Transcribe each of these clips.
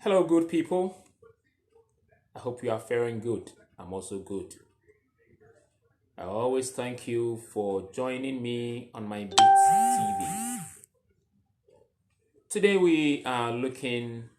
Hello, good people. I hope you are faring good. I'm also good. I always thank you for joining me on my Beats TV. Today we are looking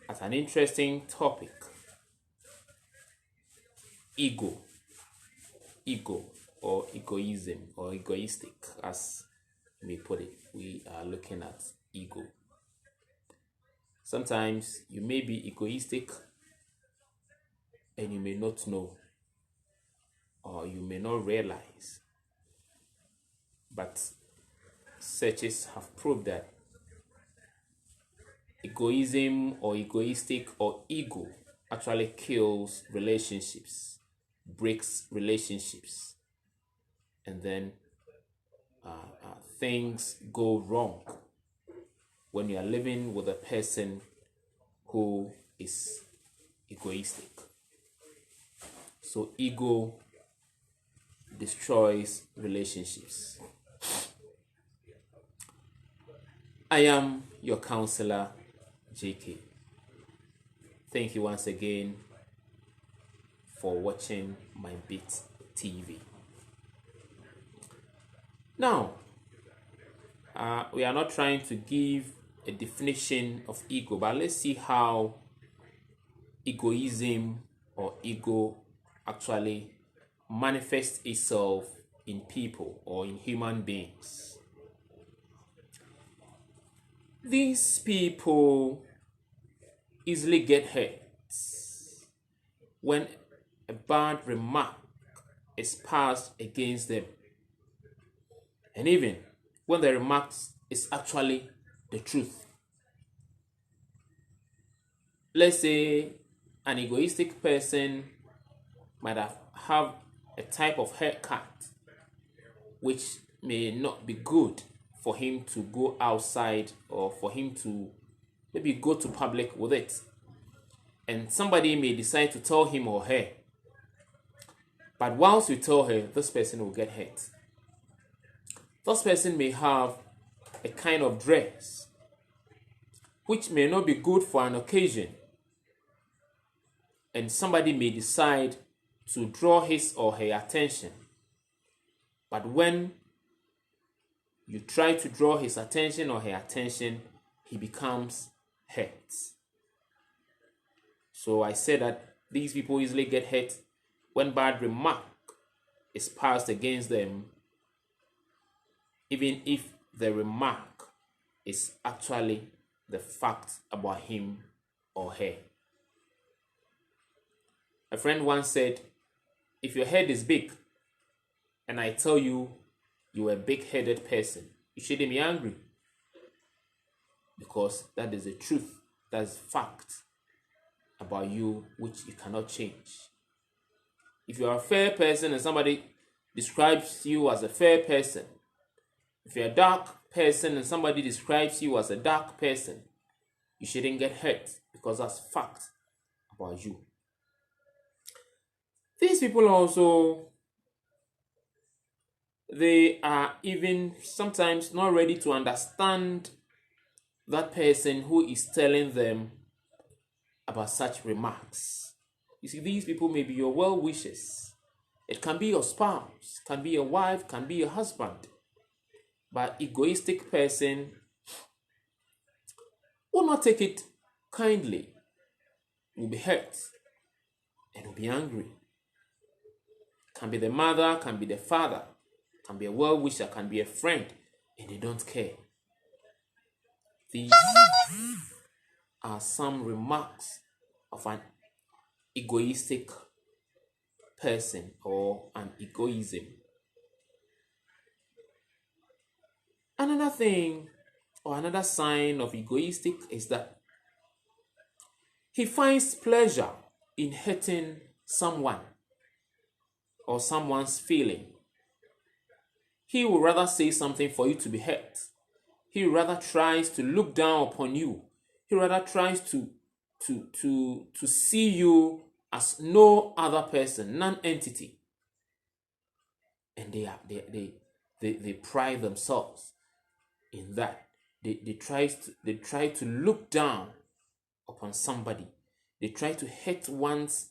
at an interesting topic: ego, ego, or egoism, or egoistic, as we put it. We are looking at ego. Sometimes you may be egoistic and you may not know, or you may not realize, but searches have proved that egoism or egoistic or ego actually kills relationships, breaks relationships, and then things go wrong when you are living with a person who is egoistic. So ego destroys relationships. I am your Counsellor JK. Thank you once again for watching my Beat TV. Now, we are not trying to give a definition of ego, but let's see how egoism or ego actually manifests itself in people or in human beings. These people easily get hurt when a bad remark is passed against them, and even when the remark is actually the truth. Let's say an egoistic person might have a type of haircut which may not be good for him to go outside, or for him to maybe go to public with it. And somebody may decide to tell him or her, but whilst you tell her, this person will get hurt. This person may have a kind of dress which may not be good for an occasion, and somebody may decide to draw his or her attention. But when you try to draw his attention or her attention, he becomes hurt. So I said that these people easily get hurt when bad remark is passed against them, even if the remark is actually the fact about him or her. A friend once said, if your head is big and I tell you you're a big-headed person, you shouldn't be angry, because that is the truth. That's fact about you which you cannot change. If you are a fair person and somebody describes you as a fair person, if you're a dark person and somebody describes you as a dark person, you shouldn't get hurt, because that's fact about you. These people also, they are even sometimes not ready to understand that person who is telling them about such remarks. You see, these people may be your well-wishers. It can be your spouse, can be your wife, can be your husband. But egoistic person will not take it kindly, will be hurt, and will be angry. Can be the mother, can be the father, can be a well-wisher, can be a friend, and they don't care. These are some remarks of an egoistic person or an egoism. Another thing or another sign of egoistic is that he finds pleasure in hurting someone or someone's feeling. He will rather say something for you to be hurt. He rather tries to look down upon you. He rather tries to see you as no other person, non-entity. And they pride themselves in that. they try to look down upon somebody. They try to hurt one's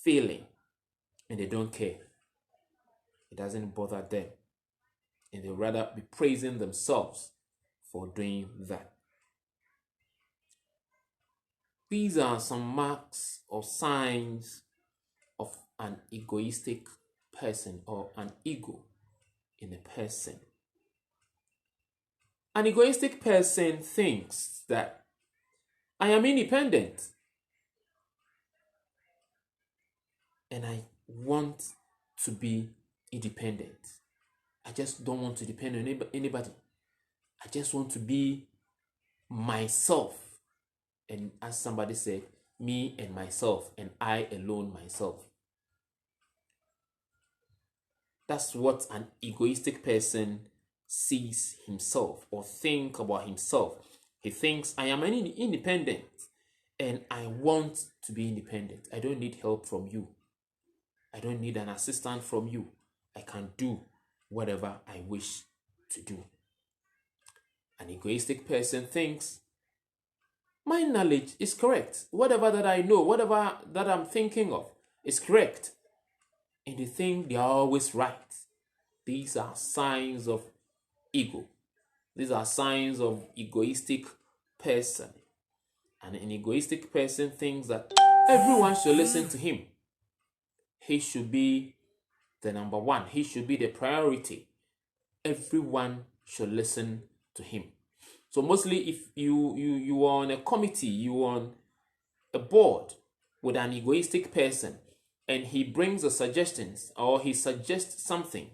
feeling, and they don't care. It doesn't bother them, and they rather be praising themselves for doing that. These are some marks or signs of an egoistic person, or an ego in a person. An egoistic person thinks that I am independent and I want to be independent. I just don't want to depend on anybody. I just want to be myself. And as somebody said, me and myself, and I alone myself. That's what an egoistic person sees himself or think about himself. He thinks, I am independent and I want to be independent. I don't need help from you. I don't need an assistant from you. I can do whatever I wish to do. An egoistic person thinks, my knowledge is correct. Whatever that I know, whatever that I'm thinking of is correct. And they think they are always right. These are signs of ego. These are signs of egoistic person. And an egoistic person thinks that everyone should listen to him. He should be the number one. He should be the priority. Everyone should listen to him. So mostly if you are on a committee, you are on a board with an egoistic person, and he brings the suggestions or he suggests something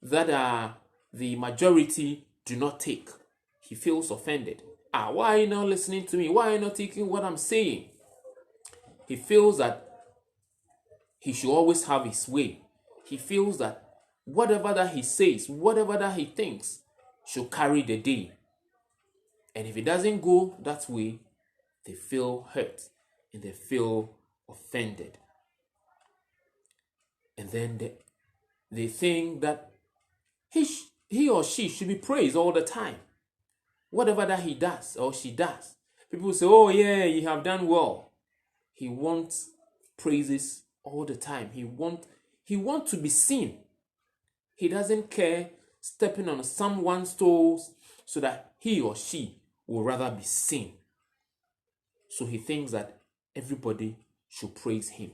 that the majority do not take, he feels offended. Why are you not listening to me? Why are you not taking what I'm saying? He feels that he should always have his way. He feels that whatever that he says, whatever that he thinks, should carry the day. And if it doesn't go that way, they feel hurt and they feel offended. And then they think that he or she should be praised all the time. Whatever that he does or she does, people say, oh yeah, you have done well. He wants praises all the time. He wants to be seen. He doesn't care stepping on someone's toes so that he or she will rather be seen. So he thinks that everybody should praise him.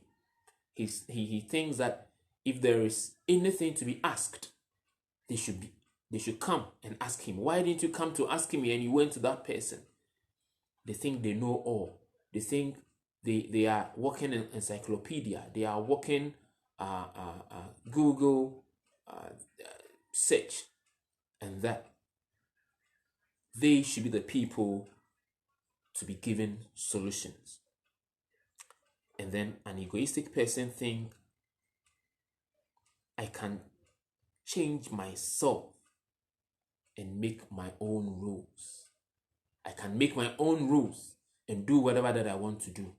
He thinks that if there is anything to be asked, they should come and ask him. Why didn't you come to ask me and you went to that person? They think they know all. They think they are walking an encyclopedia. They are walking Google search, and that they should be the people to be given solutions. And then an egoistic person thinks, I can change myself and make my own rules. I can make my own rules and do whatever that I want to do.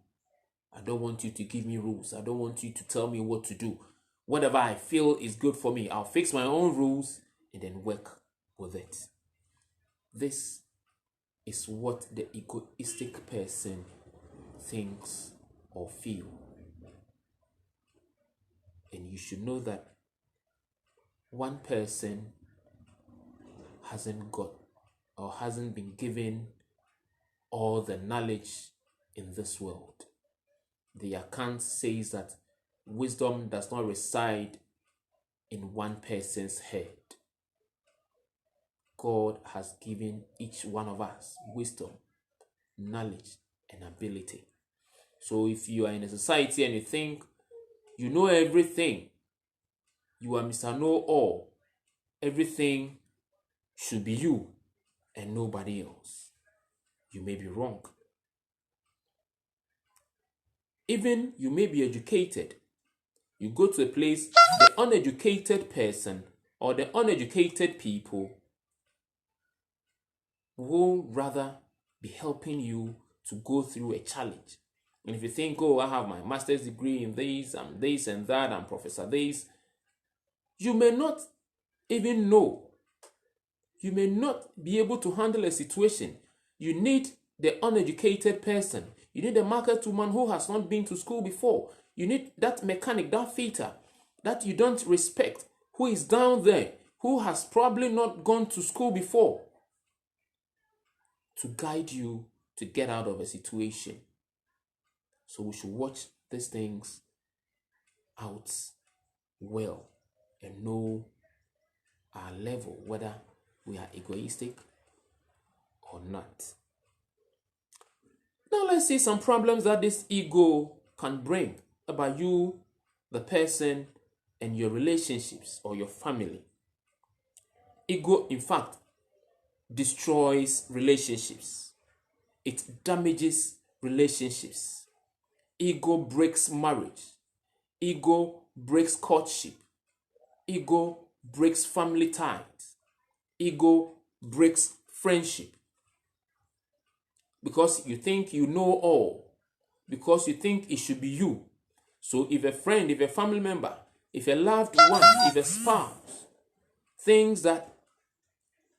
I don't want you to give me rules. I don't want you to tell me what to do. Whatever I feel is good for me, I'll fix my own rules and then work with it. This is what the egoistic person thinks or feels. And you should know that one person hasn't got or hasn't been given all the knowledge in this world. The account says that wisdom does not reside in one person's head. God has given each one of us wisdom, knowledge, and ability. So if you are in a society and you think you know everything, you are Mr. Know-all, everything should be you and nobody else, you may be wrong. Even you may be educated. You go to a place, the uneducated person or the uneducated people will rather be helping you to go through a challenge. And if you think, oh, I have my master's degree in this, I'm this and that, I'm Professor this, you may not even know. You may not be able to handle a situation. You need the uneducated person. You need a market woman who has not been to school before. You need that mechanic, that fitter that you don't respect, who is down there, who has probably not gone to school before, to guide you to get out of a situation. So we should watch these things out well and know our level, whether we are egoistic or not. Now let's see some problems that this ego can bring about you, the person, and your relationships or your family. Ego, in fact, destroys relationships. It damages relationships. Ego breaks marriage. Ego breaks courtship. Ego breaks family ties. Ego breaks friendship. Because you think you know all. Because you think it should be you. So if a friend, if a family member, if a loved one, if a spouse thinks that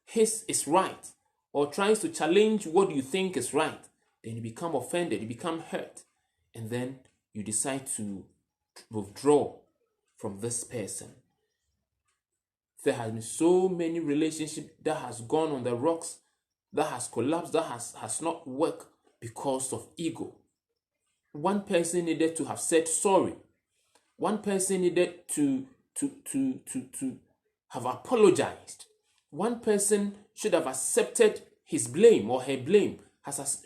his is right or tries to challenge what you think is right, then you become offended, you become hurt, and then you decide to withdraw from this person. There has been so many relationships that has gone on the rocks, that has collapsed, that has not worked because of ego. One person needed to have said sorry. One person needed to have apologized. One person should have accepted his blame or her blame,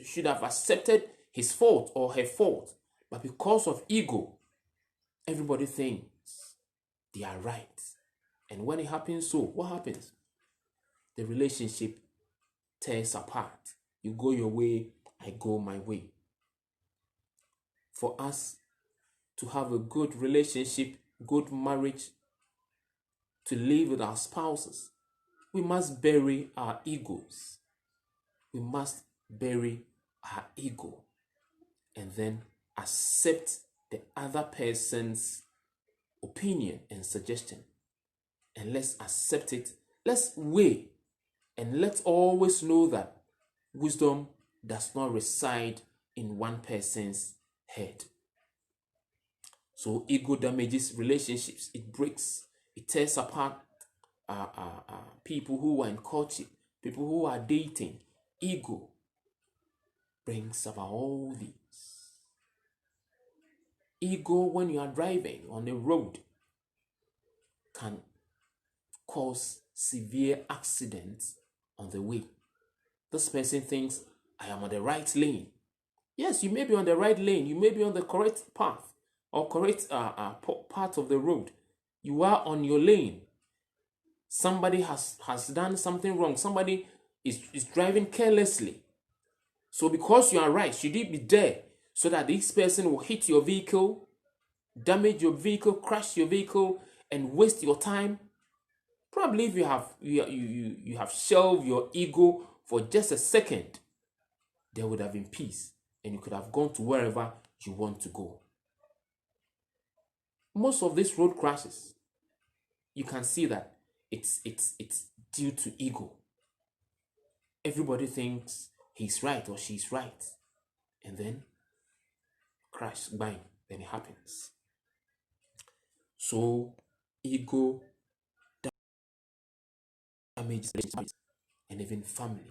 should have accepted his fault or her fault. But because of ego, everybody thinks they are right. And when it happens so, what happens? The relationship tears apart. You go your way, I go my way. For us to have a good relationship, good marriage, to live with our spouses, we must bury our egos. We must bury our ego and then accept the other person's opinion and suggestion. And let's accept it. Let's weigh and let's always know that wisdom does not reside in one person's head. So ego damages relationships. It breaks, it tears apart people who are in courtship, people who are dating. Ego brings about all these. Ego, when you are driving on the road, can cause severe accidents on the way. This person thinks, I am on the right lane. Yes, you may be on the right lane. You may be on the correct path or correct part of the road. You are on your lane. Somebody has done something wrong. Somebody is driving carelessly. So because you are right, should you be there so that this person will hit your vehicle, damage your vehicle, crash your vehicle, and waste your time? Probably if you have shelved your ego for just a second, there would have been peace and you could have gone to wherever you want to go. Most of these road crashes, you can see that it's due to ego. Everybody thinks he's right or she's right, and then crash, bang, then it happens. So ego damages relationships and even family.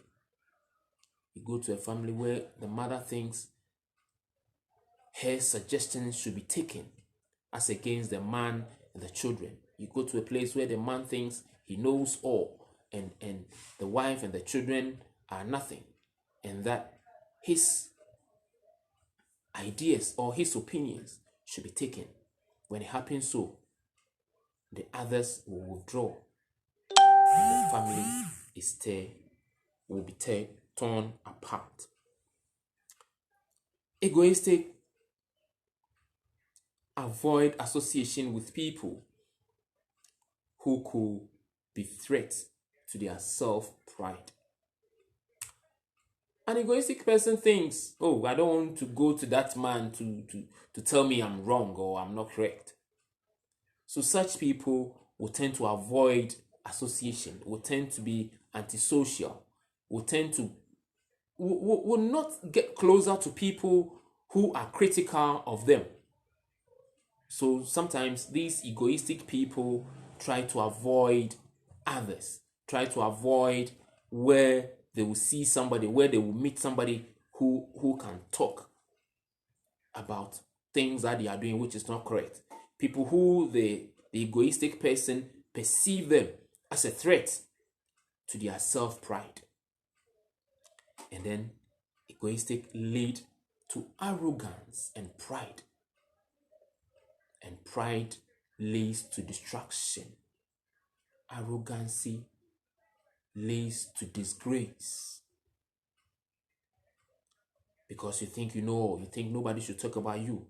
You go to a family where the mother thinks her suggestions should be taken as against the man and the children. You go to a place where the man thinks he knows all and the wife and the children are nothing, and that his ideas or his opinions should be taken. When it happens so, the others will withdraw and the family will be torn apart. Egoistic avoid association with people who could be threats to their self-pride. An egoistic person thinks, oh, I don't want to go to that man to tell me I'm wrong or I'm not correct. So such people will tend to avoid association, will tend to be antisocial, will tend to will not get closer to people who are critical of them. So sometimes these egoistic people try to avoid others, try to avoid where they will see somebody, where they will meet somebody who can talk about things that they are doing which is not correct. People who the egoistic person perceive them as a threat to their self-pride. And then egoistic lead to arrogance and pride. And pride leads to destruction. Arrogancy leads to disgrace. Because you think you know, you think nobody should talk about you.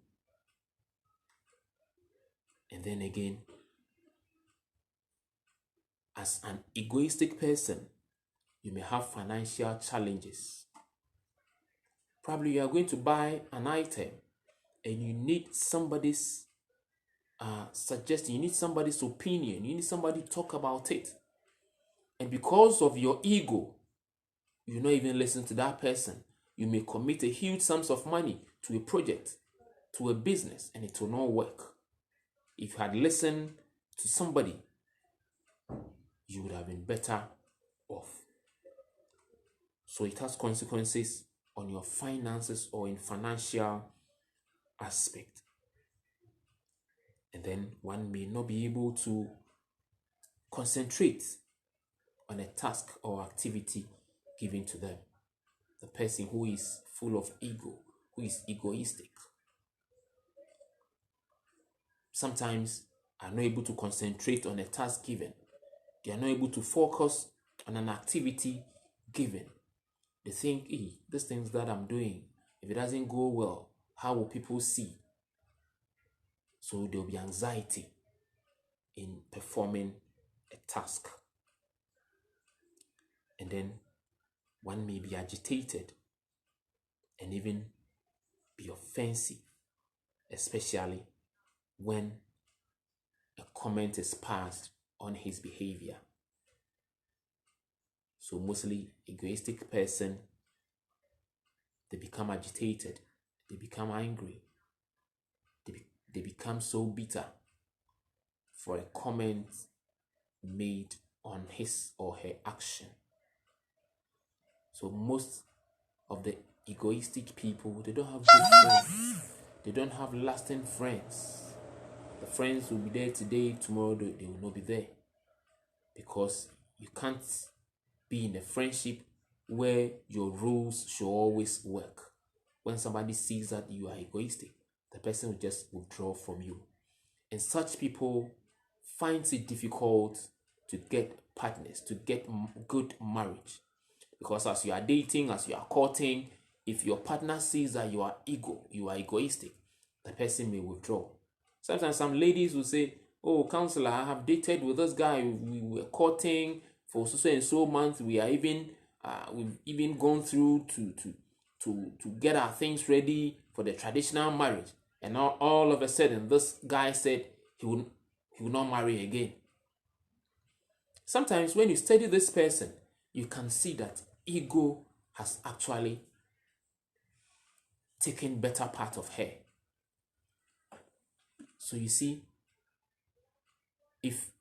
And then again, as an egoistic person, you may have financial challenges. Probably you are going to buy an item and you need somebody's suggestion, you need somebody's opinion, you need somebody to talk about it. And because of your ego, you not even listen to that person. You may commit a huge sums of money to a project, to a business, and it will not work. If you had listened to somebody, you would have been better off. So it has consequences on your finances or in financial aspect. And then one may not be able to concentrate on a task or activity given to them. The person who is full of ego, who is egoistic, sometimes are not able to concentrate on a task given. They are not able to focus on an activity given. They think, these things that I'm doing, if it doesn't go well, how will people see? So there will be anxiety in performing a task. And then one may be agitated and even be offensive, especially when a comment is passed on his behavior. So mostly egoistic person, they become agitated, they become angry, they become so bitter for a comment made on his or her action. So most of the egoistic people, they don't have good friends. They don't have lasting friends. The friends will be there today, tomorrow they will not be there. Because you can't be in a friendship where your rules should always work. When somebody sees that you are egoistic, the person will just withdraw from you. And such people find it difficult to get partners, to get good marriage. Because as you are dating, as you are courting, if your partner sees that you are egoistic, the person may withdraw. Sometimes some ladies will say, "Oh, counselor, I have dated with this guy. We were courting for so and so months. We are even we've even gone through to get our things ready for the traditional marriage. And now all of a sudden, this guy said he will not marry again." Sometimes when you study this person, you can see that ego has actually taken better part of her. So you see, if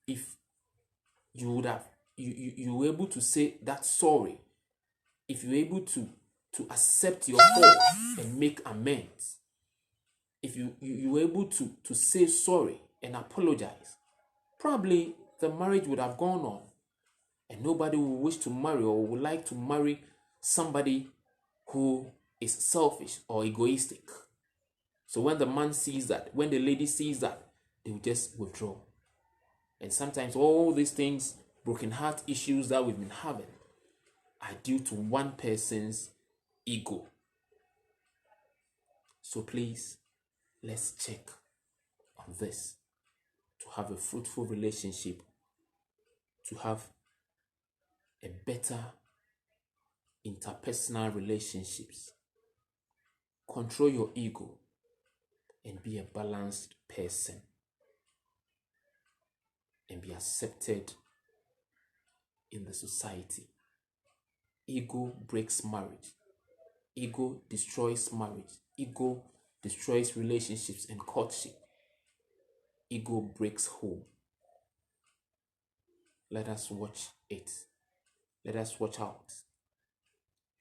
you would have you were able to say that sorry, if you were able to accept your fault and make amends, if you were able to say sorry and apologize, probably the marriage would have gone on and nobody would wish to marry or would like to marry somebody who is selfish or egoistic. So when the man sees that, when the lady sees that, they will just withdraw. And sometimes all these things, broken heart issues that we've been having, are due to one person's ego. So please, let's check on this to have a fruitful relationship, to have a better interpersonal relationships. Control your ego and be a balanced person and be accepted in the society. Ego breaks marriage. Ego destroys marriage. Ego destroys relationships and courtship. Ego breaks home. Let us watch it. Let us watch out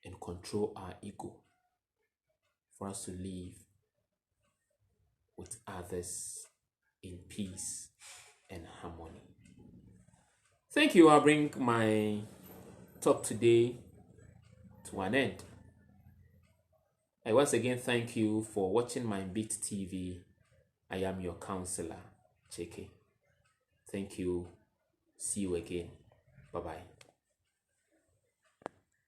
and control our ego for us to live with others in peace and harmony. Thank you. I'll bring my talk today to an end. I once again thank you for watching my Beat TV. I am your Counsellor JK. Thank you. See you again. Bye-bye.